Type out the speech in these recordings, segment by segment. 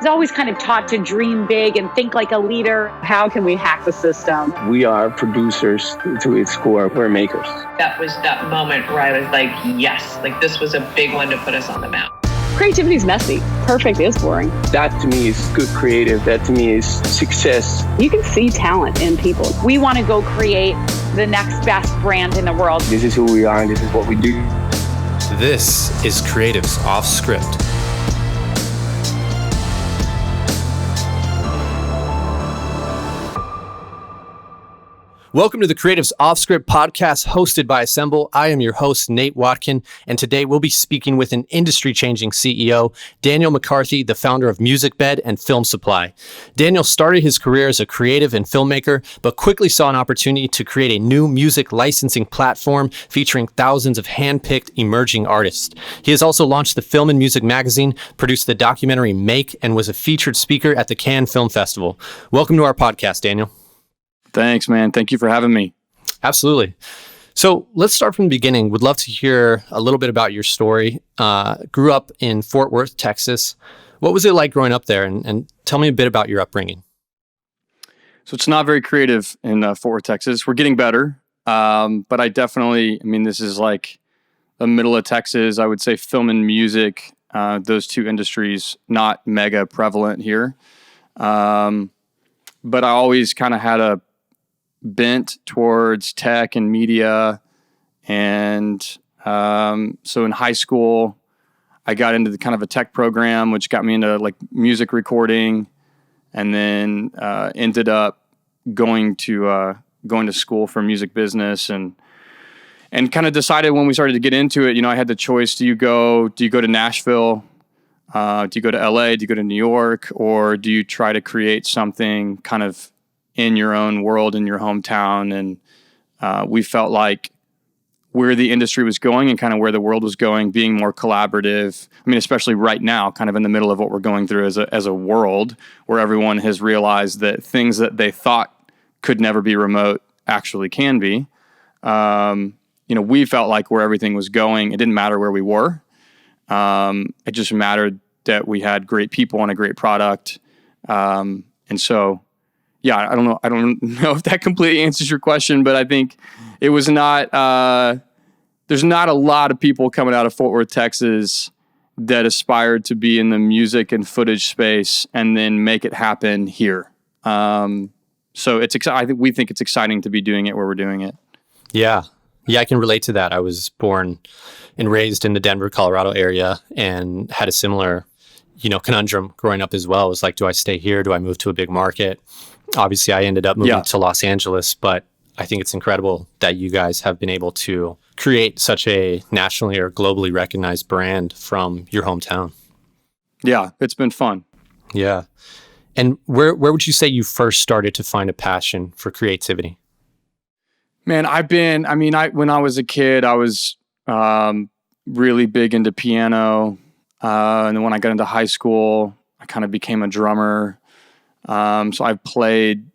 was always kind of taught to dream big and think like a leader. How can we hack the system? We are producers to its core. We're makers. That was that moment where I was like, yes, like this was a big one to put us on the map. Creativity is messy. Perfect is boring. That to me is good creative. That to me is success. You can see talent in people. We want to go create the next best brand in the world. This is who we are and this is what we do. This is Creatives Offscript. Welcome to the Creatives Offscript podcast hosted by Assemble. I am your host, Nate Watkin, and today we'll be speaking with an industry-changing CEO, Daniel McCarthy, the founder of Musicbed and Filmsupply. Daniel started his career as a creative and filmmaker, but quickly saw an opportunity to create a new music licensing platform featuring thousands of hand-picked emerging artists. He has also launched the Film and Music magazine, produced the documentary Make, and was a featured speaker at the Cannes Film Festival. Welcome to our podcast, Daniel. Thanks, man. Thank you for having me. Absolutely. So let's start from the beginning. Would love to hear a little bit about your story. Grew up in Fort Worth, Texas. What was it like growing up there? And tell me a bit about your upbringing. So it's not very creative in Fort Worth, Texas. We're getting better. But this is like the middle of Texas. I would say film and music, those two industries, not mega prevalent here. But I always kind of had a bent towards tech and media. And so in high school, I got into the kind of a tech program, which got me into like music recording, and then ended up going to school for music business and kind of decided when we started to get into it, I had the choice. Do you go to Nashville? Do you go to LA? Do you go to New York? Or do you try to create something kind of in your own world, in your hometown? And we felt like where the industry was going and kind of where the world was going, being more collaborative. I mean, especially right now, kind of in the middle of what we're going through as a world where everyone has realized that things that they thought could never be remote actually can be. We felt like where everything was going, it didn't matter where we were. It just mattered that we had great people and a great product. And so, yeah, I don't know if that completely answers your question, but I think it was not, there's not a lot of people coming out of Fort Worth, Texas that aspired to be in the music and footage space and then make it happen here. So we think it's exciting to be doing it where we're doing it. Yeah, I can relate to that. I was born and raised in the Denver, Colorado area and had a similar, conundrum growing up as well. It was like, do I stay here? Do I move to a big market? Obviously, I ended up moving to Los Angeles, but I think it's incredible that you guys have been able to create such a nationally or globally recognized brand from your hometown. Yeah, it's been fun. Yeah. And where would you say you first started to find a passion for creativity? Man, when I was a kid, I was really big into piano. And then when I got into high school, I kind of became a drummer. So I've played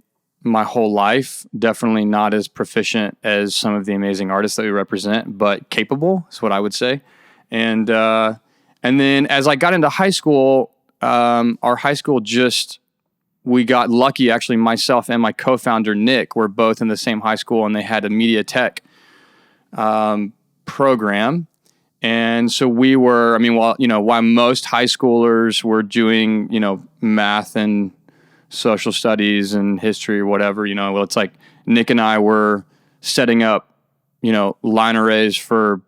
my whole life, definitely not as proficient as some of the amazing artists that we represent, but capable is what I would say. And then as I got into high school, our high school we got lucky. Actually, myself and my co-founder, Nick, were both in the same high school, and they had a media tech program. And so we were, while most high schoolers were doing, math and social studies and history or whatever, it's like Nick and I were setting up, line arrays for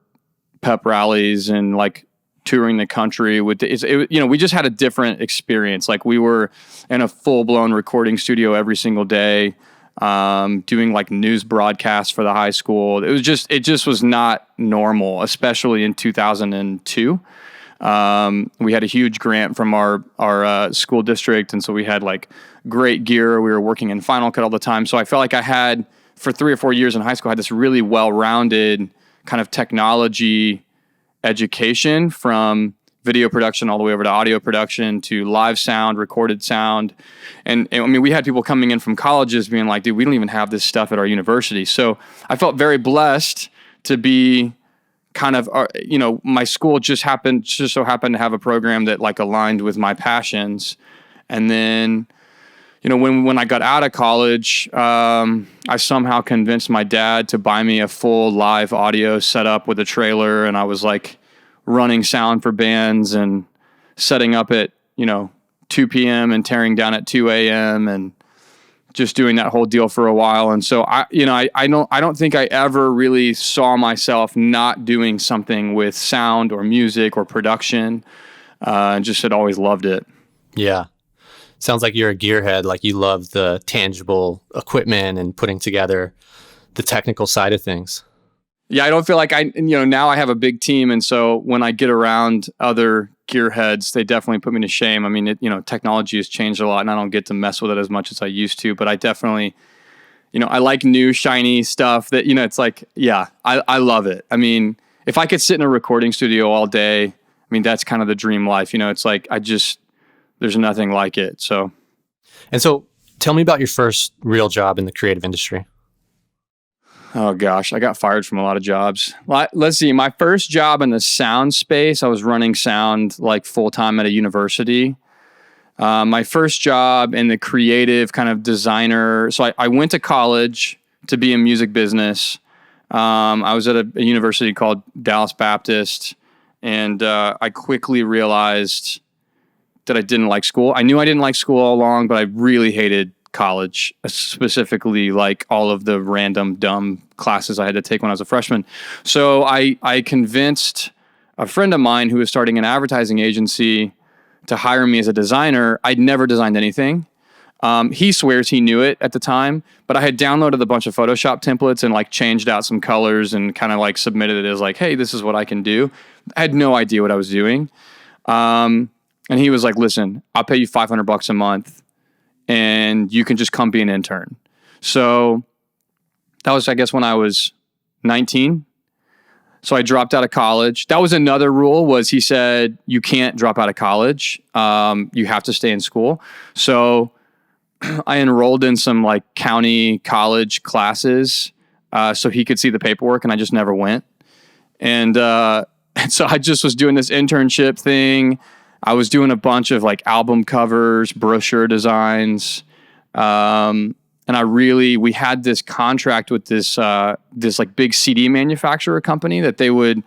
pep rallies and like touring the country with we just had a different experience. Like we were in a full blown recording studio every single day, doing like news broadcasts for the high school. It just was not normal, especially in 2002. We had a huge grant from our school district. And so we had like great gear. We were working in Final Cut all the time. So I felt like I had, for 3 or 4 years in high school, I had this really well-rounded kind of technology education from video production all the way over to audio production to live sound, recorded sound. And we had people coming in from colleges being like, dude, we don't even have this stuff at our university. So I felt very blessed to be kind of, my school just so happened to have a program that like aligned with my passions. And then, when I got out of college, I somehow convinced my dad to buy me a full live audio setup with a trailer. And I was like running sound for bands and setting up at, 2 p.m. and tearing down at 2 a.m. and just doing that whole deal for a while. And so I don't think I ever really saw myself not doing something with sound or music or production. Just had always loved it. Yeah. Sounds like you're a gearhead. Like you love the tangible equipment and putting together the technical side of things. Yeah. I don't feel like now I have a big team. And so when I get around other gearheads, they definitely put me to shame. I mean, technology has changed a lot and I don't get to mess with it as much as I used to, but I definitely, I like new shiny stuff that, it's like, yeah, I love it. I mean, if I could sit in a recording studio all day, I mean, that's kind of the dream life, it's like, there's nothing like it. So tell me about your first real job in the creative industry. Oh gosh, I got fired from a lot of jobs. Let's see. My first job in the sound space, I was running sound like full time at a university. My first job in the creative kind of designer. So I went to college to be in music business. I was at a university called Dallas Baptist, and I quickly realized that I didn't like school. I knew I didn't like school all along, but I really hated college, specifically like all of the random dumb classes I had to take when I was a freshman. So I convinced a friend of mine who was starting an advertising agency to hire me as a designer. I'd never designed anything. He swears he knew it at the time, but I had downloaded a bunch of Photoshop templates and like changed out some colors and kind of like submitted it as like, hey, this is what I can do. I had no idea what I was doing. And he was like, listen, I'll pay you $500 a month and you can just come be an intern. So that was, I guess, when I was 19. So I dropped out of college. That was another rule, was he said, you can't drop out of college. You have to stay in school. So I enrolled in some like county college classes so he could see the paperwork, and I just never went. And so I just was doing this internship thing. I was doing a bunch of like album covers, brochure designs. And we had this contract with this like big CD manufacturer company that they would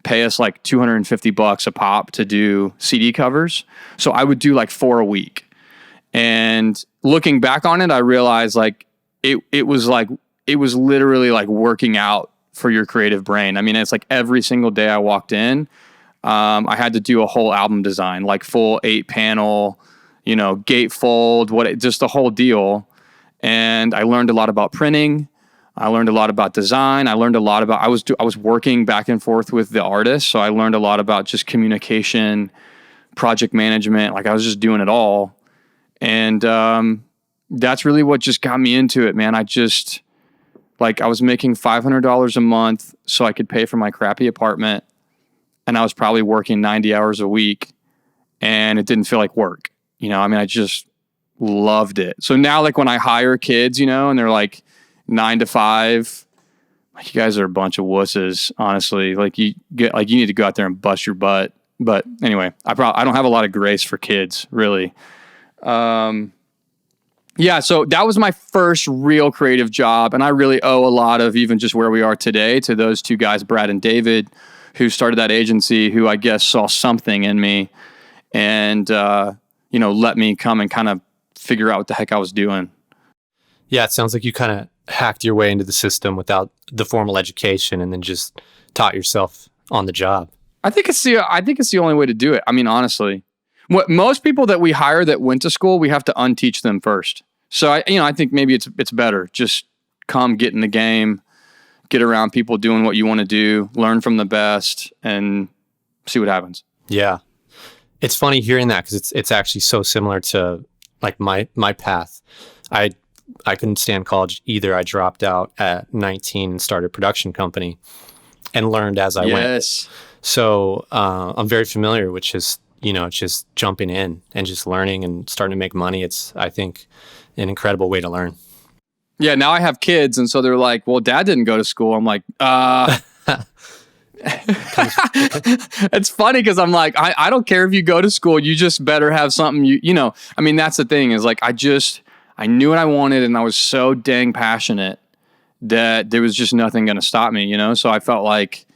pay us like $250 a pop to do CD covers. So I would do like 4 a week. And looking back on it, I realized like it was literally like working out for your creative brain. I mean, it's like every single day I walked in, I had to do a whole album design, like full 8-panel, gatefold, just the whole deal. And I learned a lot about printing. I learned a lot about design. I learned a lot about, I was working back and forth with the artist. So I learned a lot about just communication, project management. Like I was just doing it all. And that's really what just got me into it, man. I was making $500 a month so I could pay for my crappy apartment. And I was probably working 90 hours a week, and it didn't feel like work. I just loved it. So now like when I hire kids, and they're like 9 to 5, like you guys are a bunch of wusses, honestly. Like you need to go out there and bust your butt. But anyway, I don't have a lot of grace for kids, really. Yeah, so that was my first real creative job, and I really owe a lot of even just where we are today to those two guys, Brad and David, who started that agency, who I guess saw something in me and, let me come and kind of figure out what the heck I was doing. Yeah, it sounds like you kind of hacked your way into the system without the formal education and then just taught yourself on the job. I think it's the only way to do it. I mean, honestly, what most people that we hire that went to school, we have to unteach them first. So I think maybe it's better. Just come get in the game, get around people doing what you want to do, learn from the best, and see what happens. Yeah. It's funny hearing that because it's actually so similar to like my path. I couldn't stand college either. I dropped out at 19 and started a production company and learned as I went. So I'm very familiar with just jumping in and just learning and starting to make money. It's, I think, an incredible way to learn. Yeah, now I have kids, and so they're like, well, Dad didn't go to school. I'm like, It's funny because I'm like, I don't care if you go to school, you just better have something, I mean, that's the thing is like, I knew what I wanted and I was so dang passionate that there was just nothing going to stop me, So I felt like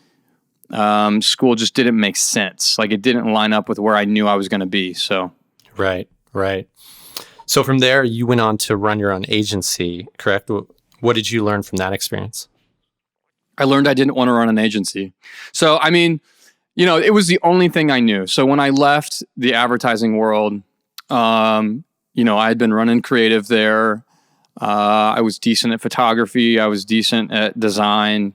school just didn't make sense. Like it didn't line up with where I knew I was going to be. So. Right. So from there, you went on to run your own agency, correct? What did you learn from that experience? I learned I didn't want to run an agency. So, I mean, it was the only thing I knew. So when I left the advertising world, I had been running creative there. I was decent at photography. I was decent at design.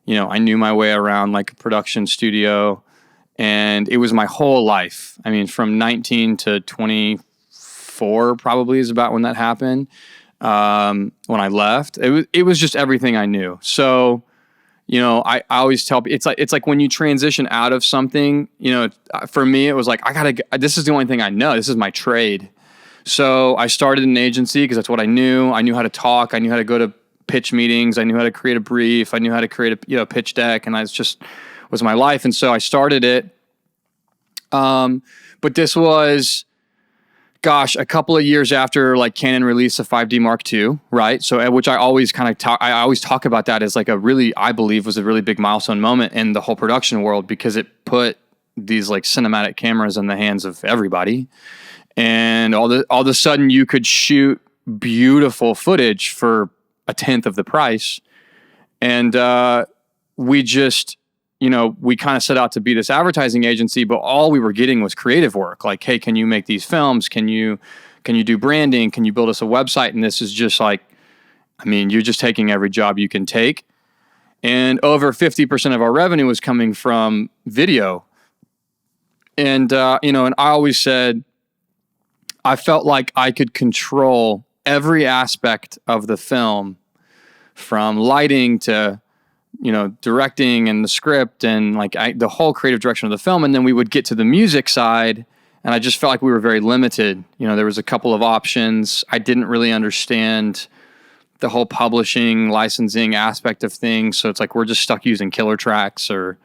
I knew my way around like a production studio, and it was my whole life. I mean, from 19 to 24 probably is about when that happened. When I left, it was just everything I knew. So, I always tell people, it's like when you transition out of something, for me, it was like, this is the only thing I know. This is my trade. So I started an agency because that's what I knew. I knew how to talk. I knew how to go to pitch meetings. I knew how to create a brief. I knew how to create a pitch deck, and was my life. And so I started it. But this was, a couple of years after like Canon released a 5D Mark II, right? So, which I always I always talk about that as like I believe was a really big milestone moment in the whole production world, because it put these like cinematic cameras in the hands of everybody. And all of a sudden you could shoot beautiful footage for a tenth of the price. And, we just, we kind of set out to be this advertising agency, but all we were getting was creative work. Like, hey, can you make these films? Can you do branding? Can you build us a website? And this is just like, you're just taking every job you can take. And over 50% of our revenue was coming from video. And, and I always said, I felt like I could control every aspect of the film, from lighting to, directing and the script and like the whole creative direction of the film. And then we would get to the music side, and I just felt like we were very limited. There was a couple of options. I didn't really understand the whole publishing, licensing aspect of things. So it's like, we're just stuck using killer tracks or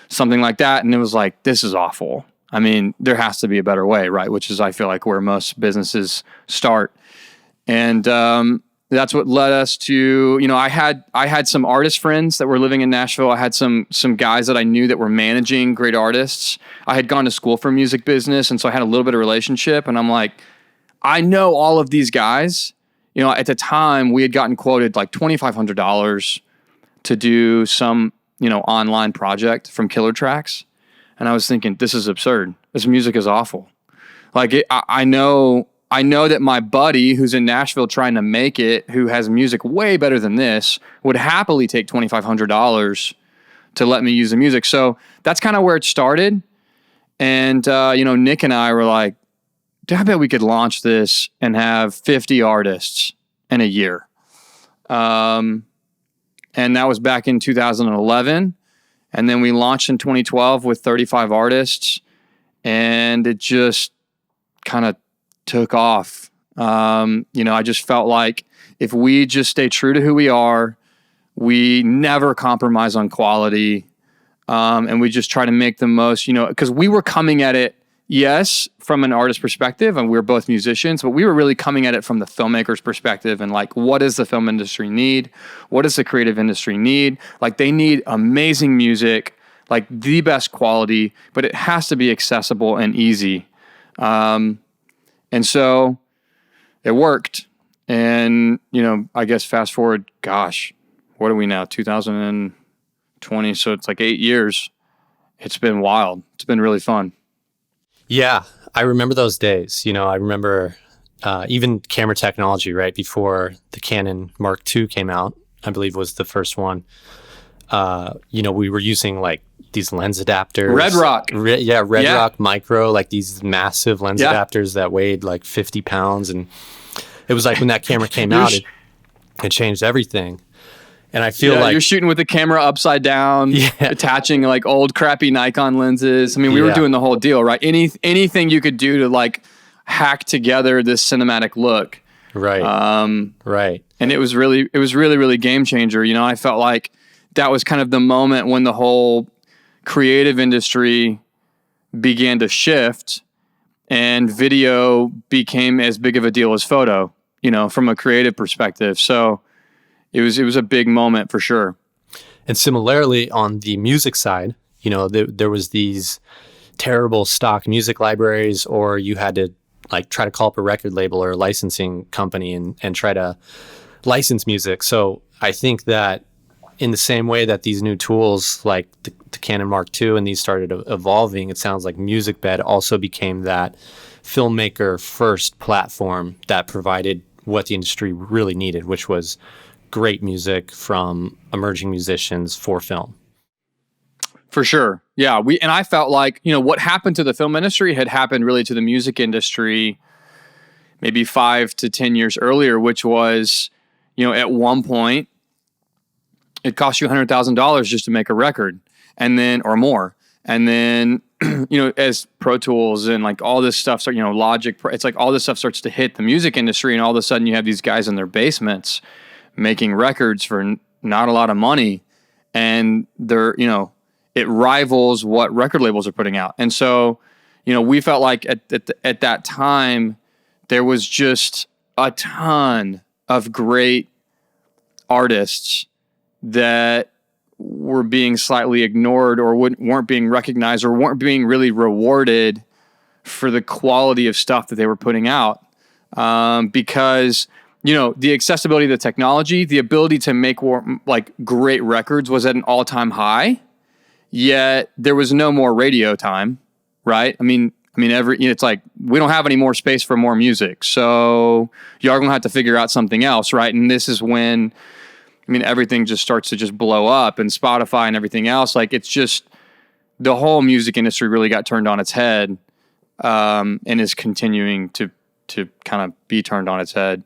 something like that. And it was like, this is awful. There has to be a better way, right? Which is, I feel like, where most businesses start. And, that's what led us to, I had some artist friends that were living in Nashville. I had some guys that I knew that were managing great artists. I had gone to school for music business, and so I had a little bit of relationship. And I'm like, I know all of these guys. At the time, we had gotten quoted like $2,500 to do some, online project from Killer Tracks. And I was thinking, this is absurd. This music is awful. Like, I know that my buddy who's in Nashville trying to make it, who has music way better than this, would happily take $2,500 to let me use the music. So that's kind of where it started. And, Nick and I were like, I bet we could launch this and have 50 artists in a year. And that was back in 2011. And then we launched in 2012 with 35 artists, and it just kind of took off. I just felt like if we just stay true to who we are, we never compromise on quality, and we just try to make the most, because we were coming at it, yes, from an artist perspective, and we were both musicians, but we were really coming at it from the filmmaker's perspective, and like, what does the film industry need? What does the creative industry need? Like, they need amazing music, like the best quality, but it has to be accessible and easy. And so it worked. And, I guess fast forward, what are we now? 2020. So it's like 8 years. It's been wild. It's been really fun. Yeah, I remember those days. I remember even camera technology, right? Before the Canon Mark II came out, I believe was the first one. We were using like these lens adapters. Red Rock. Red Rock Micro, like these massive lens adapters that weighed like 50 pounds. And it was like when that camera came out, it changed everything. And I feel like you're shooting with the camera upside down, attaching like old crappy Nikon lenses. We were doing the whole deal, right? Anything you could do to like hack together this cinematic look. Right. Right. And it was really, really game changer. I felt like that was kind of the moment when the whole creative industry began to shift and video became as big of a deal as photo, from a creative perspective. So it was a big moment for sure. And similarly, on the music side, there was these terrible stock music libraries, or you had to try to call up a record label or a licensing company and try to license music. So I think that in the same way that these new tools like the Canon Mark II and these started evolving, it sounds like Musicbed also became that filmmaker first platform that provided what the industry really needed, which was great music from emerging musicians for film. For sure. Yeah. I felt like, what happened to the film industry had happened really to the music industry maybe 5 to 10 years earlier, which was, at one point, it cost you $100,000 just to make a record, and then, or more. And then, as Pro Tools and all this stuff, Logic, it's all this stuff starts to hit the music industry, and all of a sudden you have these guys in their basements making records for not a lot of money, and they're, it rivals what record labels are putting out. And so, we felt like at that time, there was just a ton of great artists that were being slightly ignored or weren't being recognized or weren't being really rewarded for the quality of stuff that they were putting out. Because, the accessibility of the technology, the ability to make great records was at an all-time high, yet there was no more radio time, right? It's we don't have any more space for more music. So y'all are going to have to figure out something else, right? And this is when, everything just starts to just blow up, and Spotify and everything else. It's just the whole music industry really got turned on its head, and is continuing to kind of be turned on its head.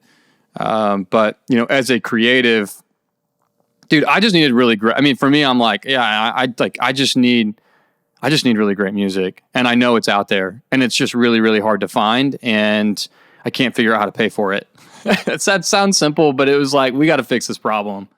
But as a creative, dude, I just needed really great. For me, I'm I just need really great music, and I know it's out there, and it's just really, really hard to find, and I can't figure out how to pay for it. That sounds simple, but it was we got to fix this problem.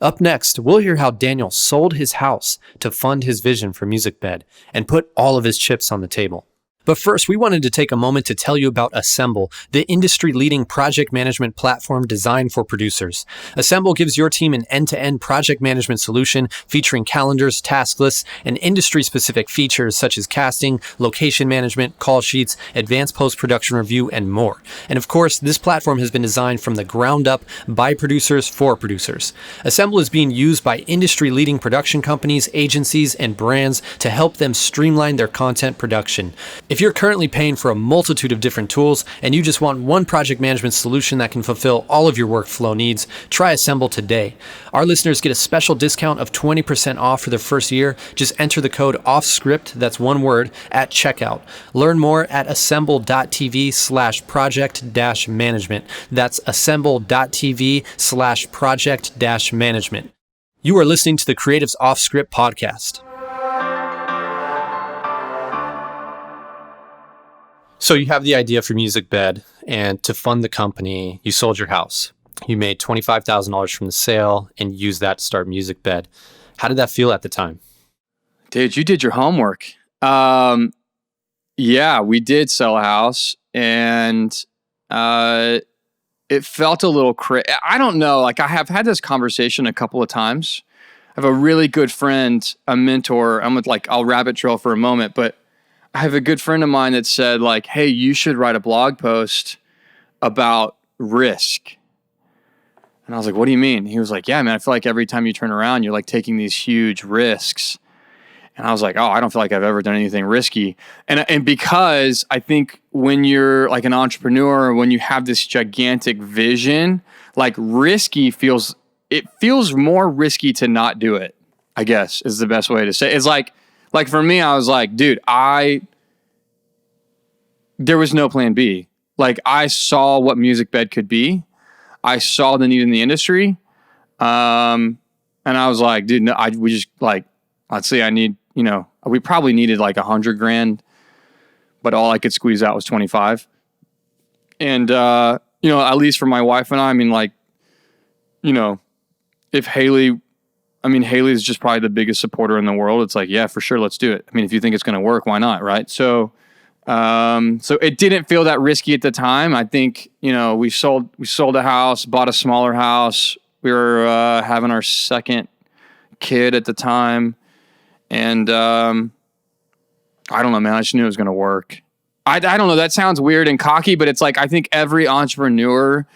Up next, we'll hear how Daniel sold his house to fund his vision for Musicbed and put all of his chips on the table. But first, we wanted to take a moment to tell you about Assemble, the industry-leading project management platform designed for producers. Assemble gives your team an end-to-end project management solution featuring calendars, task lists, and industry-specific features such as casting, location management, call sheets, advanced post-production review, and more. And of course, this platform has been designed from the ground up by producers for producers. Assemble is being used by industry-leading production companies, agencies, and brands to help them streamline their content production. If you're currently paying for a multitude of different tools and you just want one project management solution that can fulfill all of your workflow needs, try Assemble today. Our listeners get a special discount of 20% off for their first year. Just enter the code Offscript, that's one word, at checkout. Learn more at assemble.tv/project-management. That's assemble.tv/project-management. You are listening to the Creatives Offscript podcast. So you have the idea for Musicbed, and to fund the company, you sold your house. You made $25,000 from the sale and used that to start Musicbed. How did that feel at the time? Dude, you did your homework. Yeah, we did sell a house, and it felt a little I don't know. I have had this conversation a couple of times. I have a really good friend, a mentor. I'll rabbit trail for a moment, but I have a good friend of mine that said, hey, you should write a blog post about risk. And I was like, what do you mean? He was like, yeah, man, I feel like every time you turn around, you're taking these huge risks. And I was like, oh, I don't feel like I've ever done anything risky. And because I think when you're an entrepreneur, when you have this gigantic vision, risky feels more risky to not do it, I guess is the best way to say it. It's for me, I was like, dude, there was no plan B. I saw what Musicbed could be. I saw the need in the industry. And I was like, dude, no, we just let's say I need, we probably needed $100,000, but all I could squeeze out was 25. And, at least for my wife and I, if Haley I mean, Haley's just probably the biggest supporter in the world. It's like, yeah, for sure, let's do it. I mean, if you think it's going to work, why not, right? So it didn't feel that risky at the time. I think, we sold a house, bought a smaller house. We were having our second kid at the time, and I don't know, man. I just knew it was going to work. I don't know. That sounds weird and cocky, but it's like I think every entrepreneur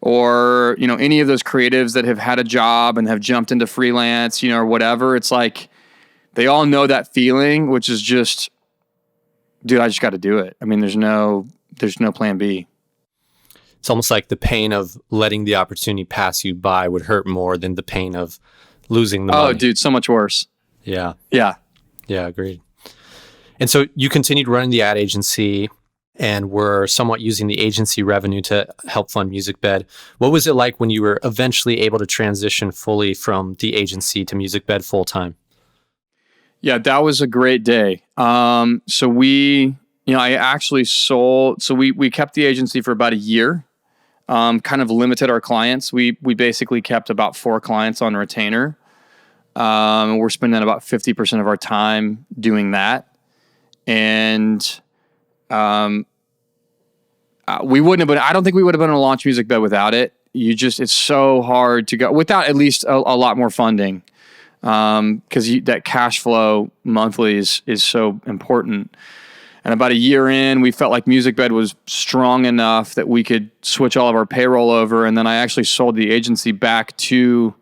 or any of those creatives that have had a job and have jumped into freelance, or whatever, it's like they all know that feeling, which is just, dude, I just got to do it. I mean, there's no plan B. It's almost like the pain of letting the opportunity pass you by would hurt more than the pain of losing the money. Oh, dude, so much worse. Yeah. Yeah. Yeah, agreed. And so you continued running the ad agency and were somewhat using the agency revenue to help fund Musicbed. What was it like when you were eventually able to transition fully from the agency to Musicbed full time? Yeah, that was a great day. So we, I actually sold, so we kept the agency for about a year, kind of limited our clients. We basically kept about 4 clients on retainer. We're spending about 50% of our time doing that. And we wouldn't have been, I don't think we would have been able to launch Musicbed without it. It's so hard to go without at least a lot more funding. Because that cash flow monthly is so important. And about a year in, we felt like Musicbed was strong enough that we could switch all of our payroll over. And then I actually sold the agency back to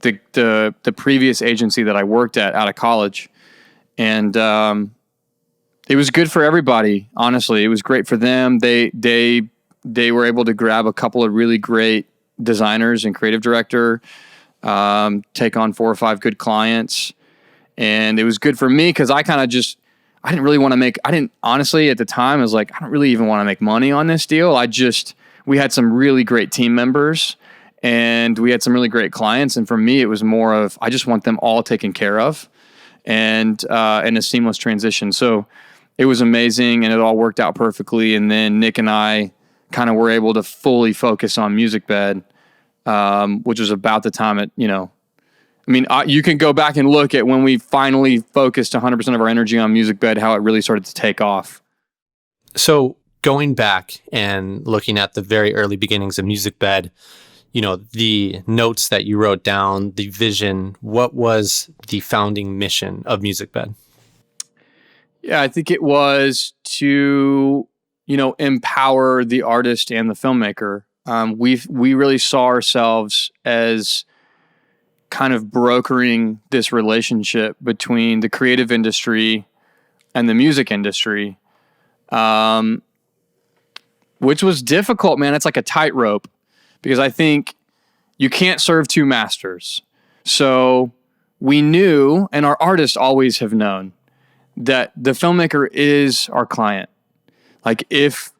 the previous agency that I worked at out of college. And it was good for everybody, honestly. It was great for them. They were able to grab a couple of really great designers and creative director, take on 4 or 5 good clients. And it was good for me because I didn't really want to honestly, at the time, I was like, I don't really even want to make money on this deal. We had some really great team members and we had some really great clients. And for me, it was more of, I just want them all taken care of and in a seamless transition. So it was amazing and it all worked out perfectly. And then Nick and I kind of were able to fully focus on Musicbed, which was about the time you can go back and look at when we finally focused 100% of our energy on Musicbed, how it really started to take off. So going back and looking at the very early beginnings of Musicbed, the notes that you wrote down, the vision, what was the founding mission of Musicbed? Yeah, I think it was to, empower the artist and the filmmaker. We really saw ourselves as kind of brokering this relationship between the creative industry and the music industry, which was difficult, man. It's like a tightrope because I think you can't serve 2 masters. So we knew, and our artists always have known, that the filmmaker is our client. Like if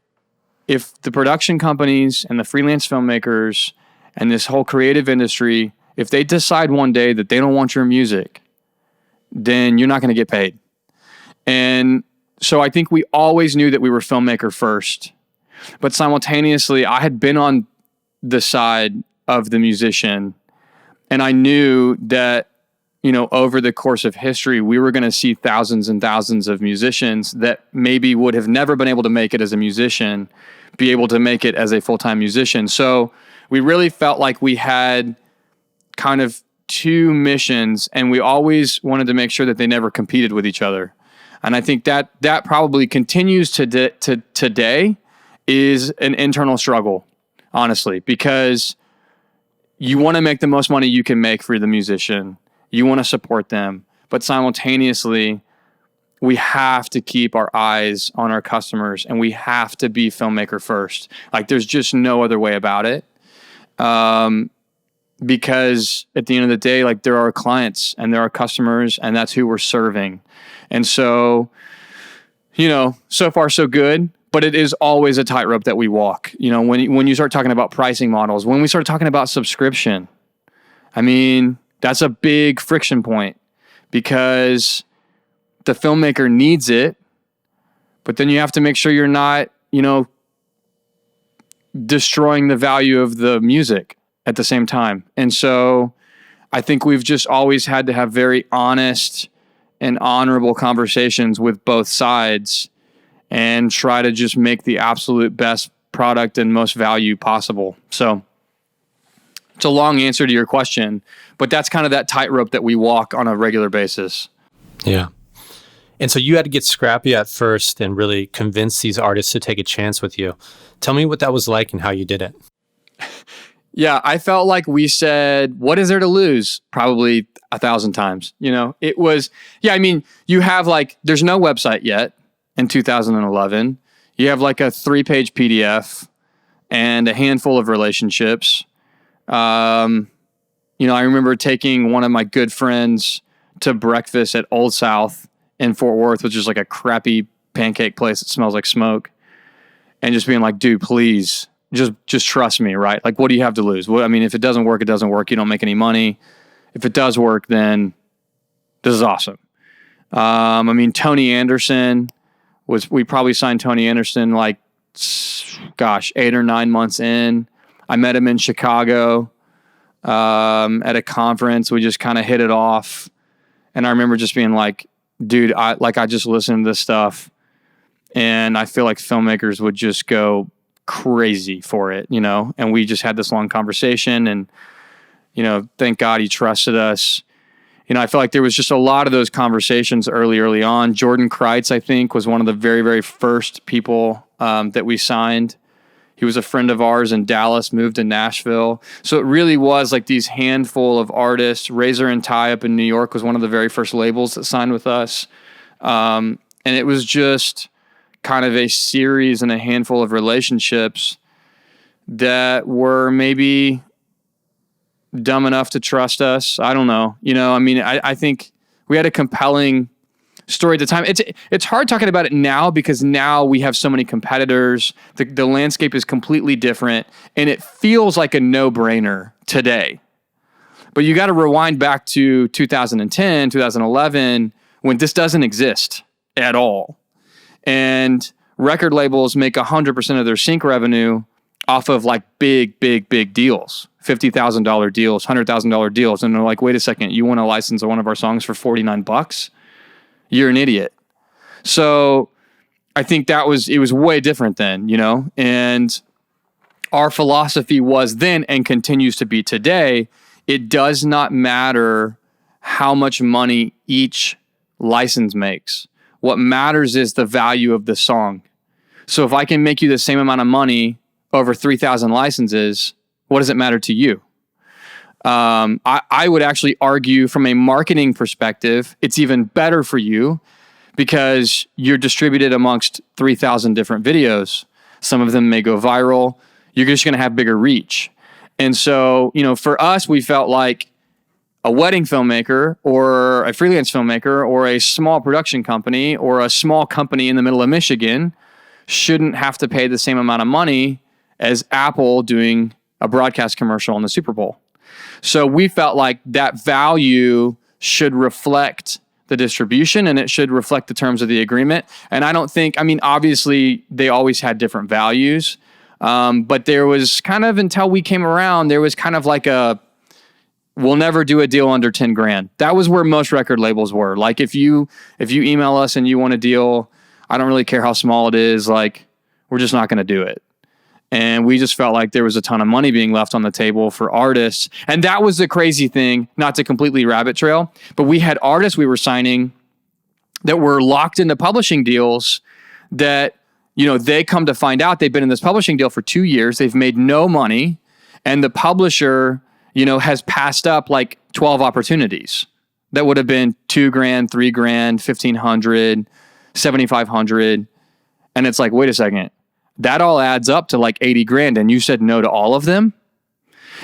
the production companies and the freelance filmmakers and this whole creative industry, if they decide one day that they don't want your music, then you're not going to get paid. And so I think we always knew that we were filmmaker first, but simultaneously I had been on the side of the musician and I knew that over the course of history, we were going to see thousands and thousands of musicians that maybe would have never been able to make it as a musician, be able to make it as a full-time musician. So we really felt like we had kind of 2 missions and we always wanted to make sure that they never competed with each other. And I think that probably continues to today is an internal struggle, honestly, because you want to make the most money you can make for the musician. You want to support them, but simultaneously, we have to keep our eyes on our customers and we have to be filmmaker first. Like there's just no other way about it. Because at the end of the day, like there are clients and there are customers and that's who we're serving. And so, so far so good, but it is always a tightrope that we walk. When you start talking about pricing models, when we start talking about subscription, I mean, that's a big friction point because the filmmaker needs it, but then you have to make sure you're not, destroying the value of the music at the same time. And so I think we've just always had to have very honest and honorable conversations with both sides and try to just make the absolute best product and most value possible. So it's a long answer to your question, but that's kind of that tightrope that we walk on a regular basis. Yeah. And so you had to get scrappy at first and really convince these artists to take a chance with you. Tell me what that was like and how you did it. Yeah, I felt like we said, what is there to lose? Probably 1,000 times. It was, you have there's no website yet in 2011. You have a 3-page PDF and a handful of relationships. I remember taking one of my good friends to breakfast at Old South in Fort Worth, which is a crappy pancake place that smells like smoke, and just being like, dude, please, just trust me, right? What do you have to lose? If it doesn't work, it doesn't work. You don't make any money. If it does work, then this is awesome. Tony Anderson we probably signed Tony Anderson 8 or 9 months in. I met him in Chicago at a conference. We just kind of hit it off. And I remember just being like, dude, I just listened to this stuff and I feel like filmmakers would just go crazy for it, and we just had this long conversation and, thank God he trusted us. I feel like there was just a lot of those conversations early on. Jordan Kreitz, I think, was one of the very, very first people that we signed. He was a friend of ours in Dallas, moved to Nashville. So it really was these handful of artists. Razor and Tie up in New York was one of the very first labels that signed with us. And it was just kind of a series and a handful of relationships that were maybe dumb enough to trust us. I don't know. I think we had a compelling story at the time. It's hard talking about it now because now we have so many competitors. The landscape is completely different and it feels like a no-brainer today. But you got to rewind back to 2010, 2011 when this doesn't exist at all. And record labels make 100% of their sync revenue off of big deals, $50,000 deals, $100,000 deals. And they're like, wait a second, you want to license one of our songs for $49? You're an idiot. So I think it was way different then, and our philosophy was then and continues to be today. It does not matter how much money each license makes. What matters is the value of the song. So if I can make you the same amount of money over 3,000 licenses, what does it matter to you? I would actually argue from a marketing perspective, it's even better for you because you're distributed amongst 3,000 different videos. Some of them may go viral. You're just going to have bigger reach. And so, for us, we felt like a wedding filmmaker or a freelance filmmaker or a small production company or a small company in the middle of Michigan shouldn't have to pay the same amount of money as Apple doing a broadcast commercial on the Super Bowl. So we felt like that value should reflect the distribution and it should reflect the terms of the agreement. And I don't think, obviously they always had different values, but there was kind of, until we came around, there was kind of we'll never do a deal under 10 grand. That was where most record labels were. If you email us and you want a deal, I don't really care how small it is, we're just not going to do it. And we just felt like there was a ton of money being left on the table for artists. And that was the crazy thing, not to completely rabbit trail, but we had artists we were signing that were locked into publishing deals that, they come to find out they've been in this publishing deal for 2 years. They've made no money. And the publisher, has passed up 12 opportunities that would have been $2,000, $3,000, $1,500, $7,500. And it's wait a second. That all adds up to 80 grand. And you said no to all of them.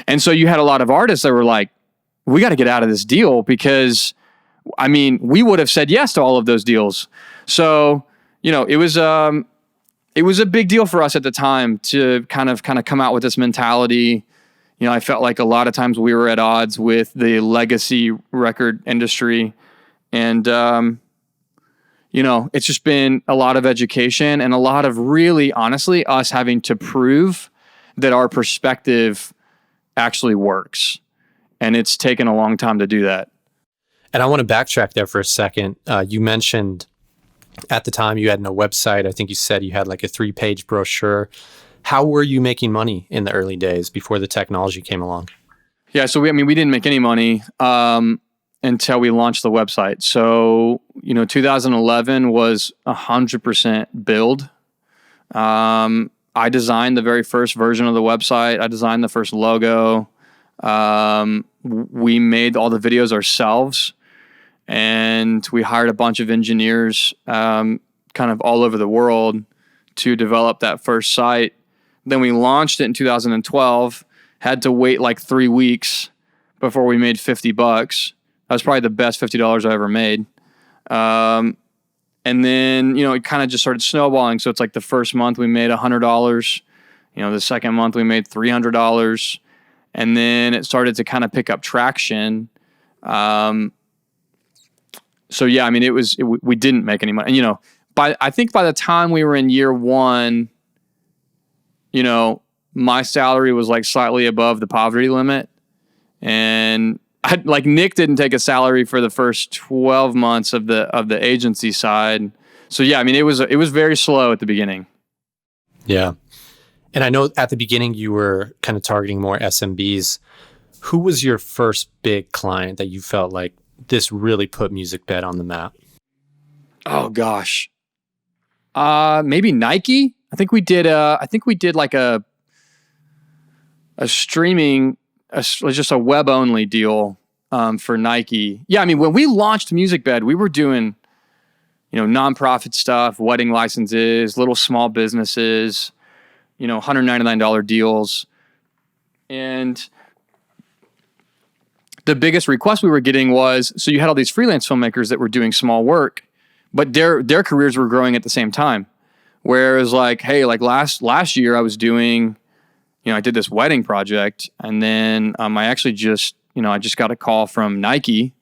And so you had a lot of artists that were like, we got to get out of this deal because we would have said yes to all of those deals. So, it was a big deal for us at the time to kind of come out with this mentality. I felt like a lot of times we were at odds with the legacy record industry and, it's just been a lot of education and a lot of really, honestly, us having to prove that our perspective actually works. And it's taken a long time to do that. And I want to backtrack there for a second. You mentioned at the time you had no website. I think you said you had like a 3-page brochure. How were you making money in the early days before the technology came along? Yeah, so we didn't make any money until we launched the website. So, 2011 was 100% build. I designed the very first version of the website. I designed the first logo. We made all the videos ourselves, and we hired a bunch of engineers kind of all over the world to develop that first site. Then we launched it in 2012, had to wait like 3 weeks before we made $50. That was probably the best $50 I ever made. And then, it kind of just started snowballing. So it's like the first month we made $100. The second month we made $300. And then it started to kind of pick up traction. So yeah, we didn't make any money. And, I think by the time we were in year one, my salary was like slightly above the poverty limit. And Nick didn't take a salary for the first 12 months of the agency side. So yeah, it was very slow at the beginning. Yeah. And I know at the beginning you were kind of targeting more SMBs. Who was your first big client that you felt like this really put Musicbed on the map? Oh gosh. Maybe Nike. I think we did like a streaming, just a web only deal for Nike. Yeah, when we launched Musicbed, we were doing, nonprofit stuff, wedding licenses, little small businesses, $199 deals. And the biggest request we were getting was, so you had all these freelance filmmakers that were doing small work, but their careers were growing at the same time. Whereas last year I was doing, I did this wedding project, and then I actually just got a call from Nike,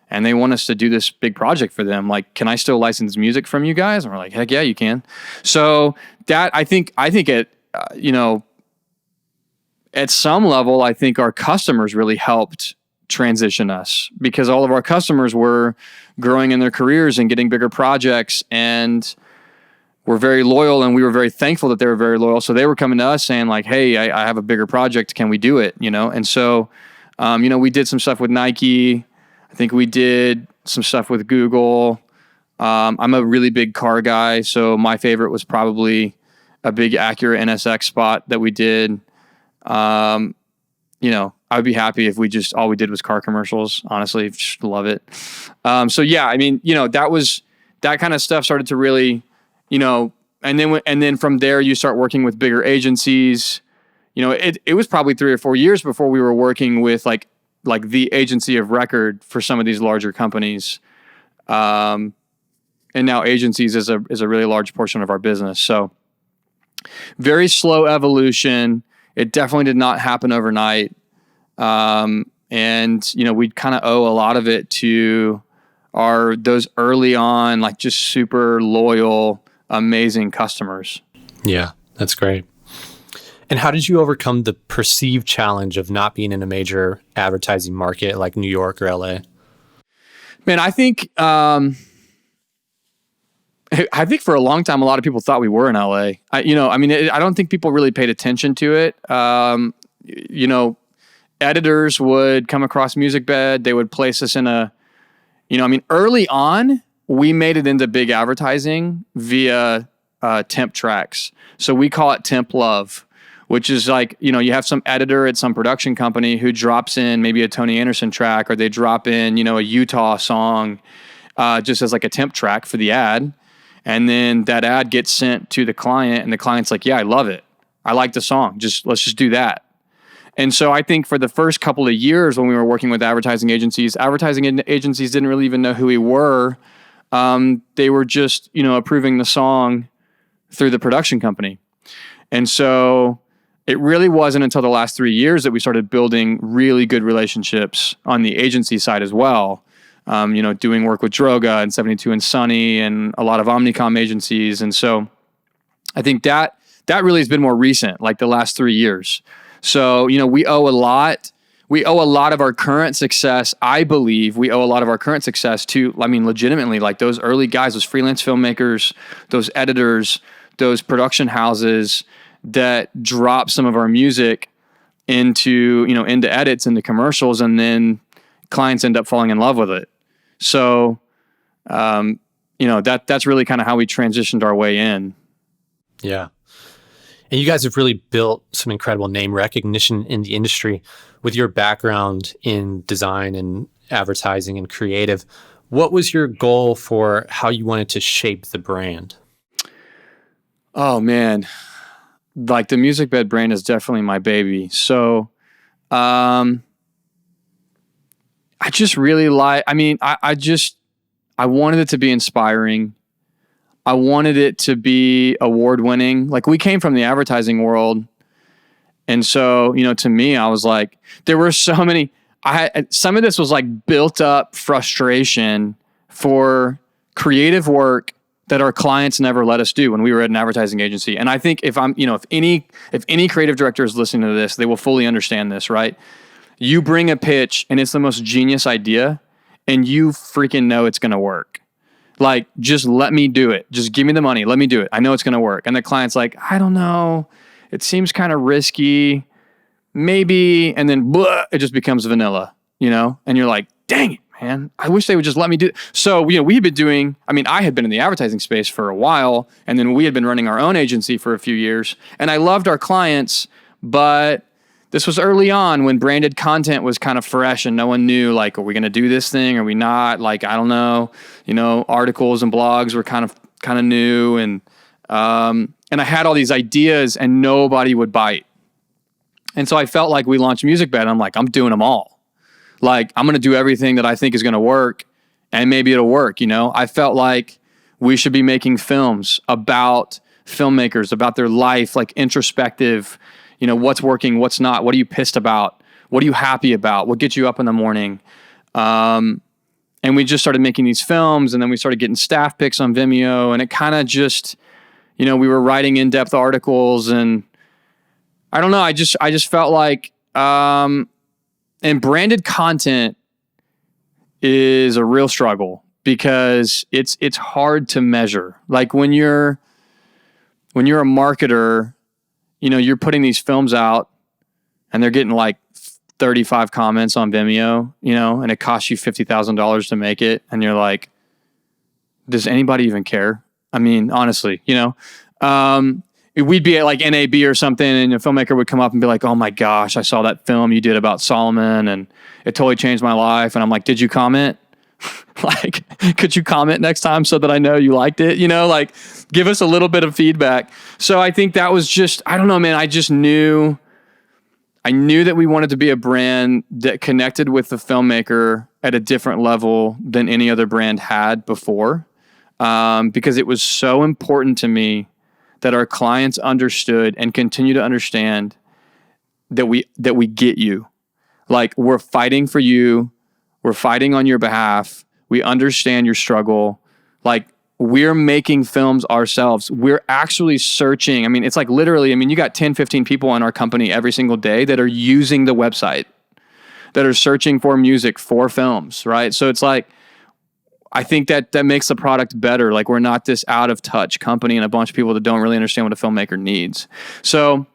and they want us to do this big project for them. Like, can I still license music from you guys? And we're like, heck yeah, you can. So that I think at some level, I think our customers really helped transition us, because all of our customers were growing in their careers and getting bigger projects, and were very loyal, and we were very thankful that they were very loyal. So they were coming to us saying like, hey, I have a bigger project. Can we do it? And so, we did some stuff with Nike. I think we did some stuff with Google. I'm a really big car guy. So my favorite was probably a big Acura NSX spot that we did. I would be happy if all we did was car commercials. Honestly, just love it. So yeah, that kind of stuff started to really, and then from there you start working with bigger agencies. It was probably 3 or 4 years before we were working with like the agency of record for some of these larger companies. And now agencies is a really large portion of our business. So very slow evolution. It definitely did not happen overnight. And we kind of owe a lot of it to those early on, like just super loyal, amazing customers. Yeah, that's great. And how did you overcome the perceived challenge of not being in a major advertising market like New York or LA? Man, I think for a long time, a lot of people thought we were in LA. I don't think people really paid attention to it. Editors would come across Musicbed. They would place us in early on, we made it into big advertising via temp tracks. So we call it temp love, which is like, you have some editor at some production company who drops in maybe a Tony Anderson track, or they drop in, a Utah song just as like a temp track for the ad. And then that ad gets sent to the client, and the client's like, yeah, I love it. I like the song. Let's just do that. And so I think for the first couple of years when we were working with advertising agencies didn't really even know who we were. They were just, approving the song through the production company. And so it really wasn't until the last 3 years that we started building really good relationships on the agency side as well. Doing work with Droga and 72 and Sunny and a lot of Omnicom agencies. And so I think that really has been more recent, like the last 3 years. So, we owe a lot. we owe a lot of our current success. I believe we owe a lot of our current success to, legitimately, like those early guys, those freelance filmmakers, those editors, those production houses that drop some of our music into edits, into commercials, and then clients end up falling in love with it. So, that's really kind of how we transitioned our way in. Yeah. And you guys have really built some incredible name recognition in the industry with your background in design and advertising and creative. What was your goal for how you wanted to shape the brand? Oh, man. Like the Musicbed brand is definitely my baby. So, I just really I wanted it to be inspiring. I wanted it to be award winning. Like, we came from the advertising world. And so, to me, I was like, there were so many, some of this was like built up frustration for creative work that our clients never let us do when we were at an advertising agency. And I think if any creative director is listening to this, they will fully understand this, right? You bring a pitch and it's the most genius idea and you freaking know it's going to work. Like, just let me do it. Just give me the money. Let me do it. I know it's going to work. And the client's like, I don't know. It seems kind of risky. Maybe. And then it just becomes vanilla, And you're like, dang it, man. I wish they would just let me do it. So, we had been doing, I had been in the advertising space for a while. And then we had been running our own agency for a few years. And I loved our clients, but this was early on when branded content was kind of fresh and no one knew, like, are we going to do this thing? Are we not? Like, I don't know. Articles and blogs were kind of new. And I had all these ideas and nobody would bite. And so I felt like we launched Musicbed. I'm like, I'm doing them all. Like, I'm going to do everything that I think is going to work and maybe it'll work. I felt like we should be making films about filmmakers, about their life, like introspective, what's working, what's not, what are you pissed about? What are you happy about? What gets you up in the morning? And we just started making these films and then we started getting staff picks on Vimeo and it kind of just, we were writing in-depth articles and I don't know. I just felt like, and branded content is a real struggle because it's hard to measure. Like when you're a marketer, you're putting these films out and they're getting like 35 comments on Vimeo, and it costs you $50,000 to make it. And you're like, does anybody even care? Honestly, we'd be at like NAB or something and a filmmaker would come up and be like, oh my gosh, I saw that film you did about Solomon and it totally changed my life. And I'm like, did you comment? Like, could you comment next time so that I know you liked it? Like, give us a little bit of feedback. So I think that was just, I don't know, man. I knew that we wanted to be a brand that connected with the filmmaker at a different level than any other brand had before. Because it was so important to me that our clients understood and continue to understand that we get you. Like, we're fighting for you. We're fighting on your behalf. We understand your struggle. Like, we're making films ourselves. We're actually searching. It's like literally, you got 10, 15 people in our company every single day that are using the website, that are searching for music for films, right? So it's like, I think that makes the product better. Like, we're not this out of touch company and a bunch of people that don't really understand what a filmmaker needs. So,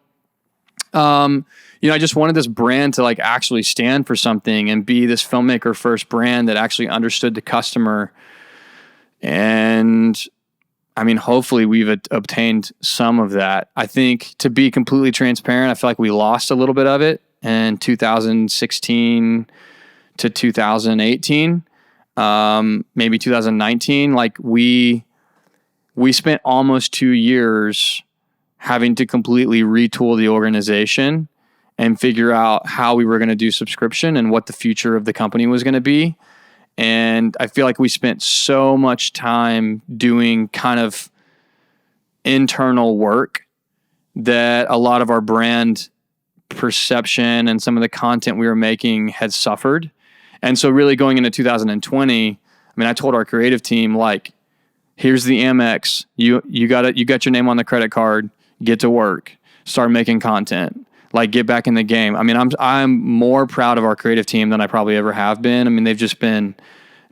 I just wanted this brand to like actually stand for something and be this filmmaker first brand that actually understood the customer. And hopefully we've obtained some of that. I think, to be completely transparent, I feel like we lost a little bit of it in 2016 to 2018. Maybe 2019, like we spent almost 2 years having to completely retool the organization and figure out how we were going to do subscription and what the future of the company was going to be. And I feel like we spent so much time doing kind of internal work that a lot of our brand perception and some of the content we were making had suffered. And so really going into 2020, I told our creative team, like, here's the Amex. You got your name on the credit card, get to work, start making content. like get back in the game. I mean, I'm more proud of our creative team than I probably ever have been. I mean, they've just been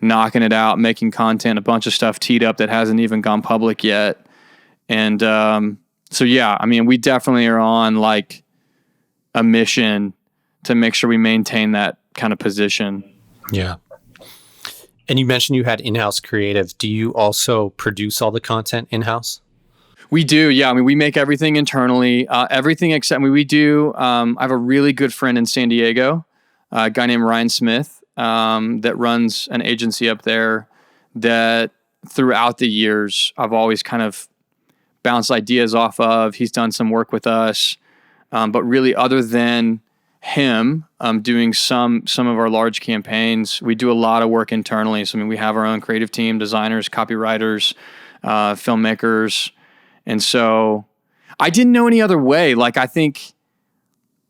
knocking it out, making content, a bunch of stuff teed up that hasn't even gone public yet. And so yeah, I mean, we definitely are on like a mission to make sure we maintain that kind of position. Yeah. And you mentioned you had in-house creative. Do you also produce all the content in-house? We do, yeah. I mean, we make everything internally, everything except, I mean, we do, I have a really good friend in San Diego, a guy named Ryan Smith, that runs an agency up there that throughout the years, I've always kind of bounced ideas off of. He's done some work with us, but really other than him doing some of our large campaigns, we do a lot of work internally. So, I mean, we have our own creative team, designers, copywriters, filmmakers. And so I didn't know any other way. Like, I think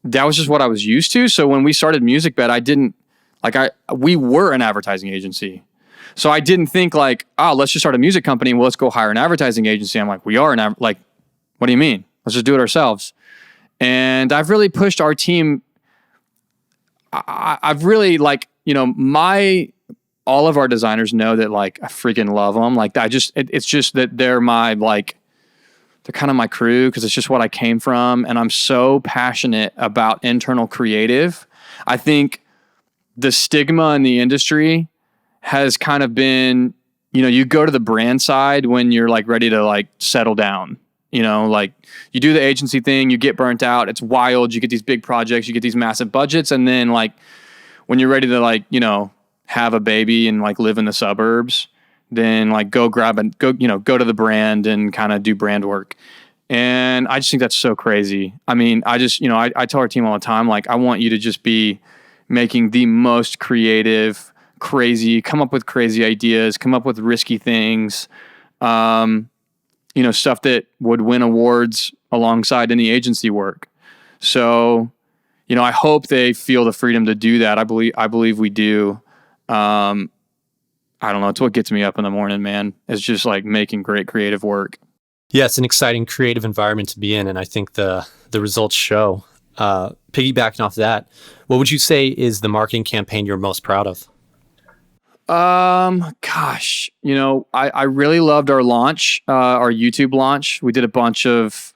that was just what I was used to. So when we started Musicbed, we were an advertising agency. So I didn't think like, oh, let's just start a music company. Well, let's go hire an advertising agency. I'm like, we are like, what do you mean? Let's just do it ourselves. And I've really pushed our team. I've really like, all of our designers know that like I freaking love them. Like it's just that they're kind of my crew because it's just what I came from. And I'm so passionate about internal creative. I think the stigma in the industry has kind of been, you go to the brand side when you're like ready to like settle down, like you do the agency thing, you get burnt out. It's wild. You get these big projects, you get these massive budgets. And then like when you're ready to like, have a baby and like live in the suburbs, then like go to the brand and kind of do brand work. And I just think that's so crazy. I mean, I just, I tell our team all the time, like, I want you to just be making the most creative, crazy, come up with crazy ideas, come up with risky things, stuff that would win awards alongside any agency work. So, I hope they feel the freedom to do that. I believe we do. I don't know. It's what gets me up in the morning, man. It's just like making great creative work. Yeah, it's an exciting creative environment to be in. And I think the results show. Piggybacking off that, what would you say is the marketing campaign you're most proud of? Gosh, I really loved our launch, our YouTube launch. We did a bunch of,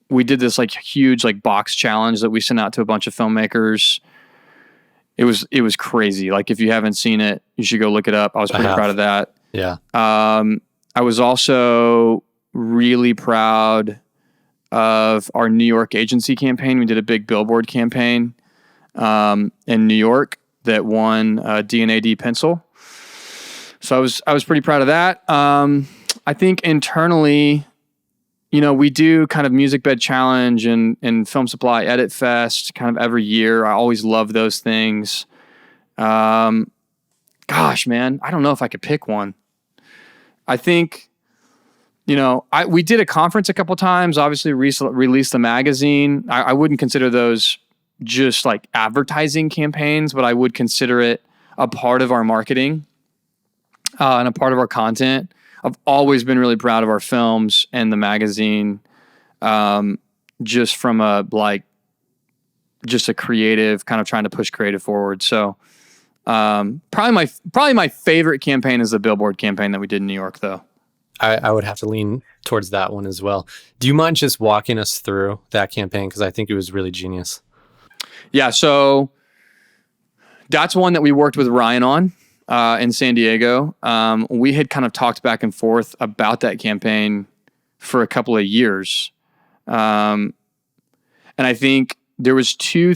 we did this like huge like box challenge that we sent out to a bunch of filmmakers. It was crazy. Like if you haven't seen it, you should go look it up. I was pretty proud of that. Yeah. I was also really proud of our New York agency campaign. We did a big Billboard campaign in New York that won D&AD Pencil. So I was pretty proud of that. I think internally, we do kind of Musicbed Challenge and Filmsupply Edit Fest kind of every year. I always love those things. Gosh, man, I don't know if I could pick one. I think, we did a conference a couple times, obviously released the magazine. I wouldn't consider those just like advertising campaigns, but I would consider it a part of our marketing and a part of our content. I've always been really proud of our films and the magazine, just from just a creative kind of trying to push creative forward. So, probably my favorite campaign is the Billboard campaign that we did in New York, though. I would have to lean towards that one as well. Do you mind just walking us through that campaign? Because I think it was really genius. Yeah, so that's one that we worked with Ryan on in San Diego. We had kind of talked back and forth about that campaign for a couple of years. And I think there was two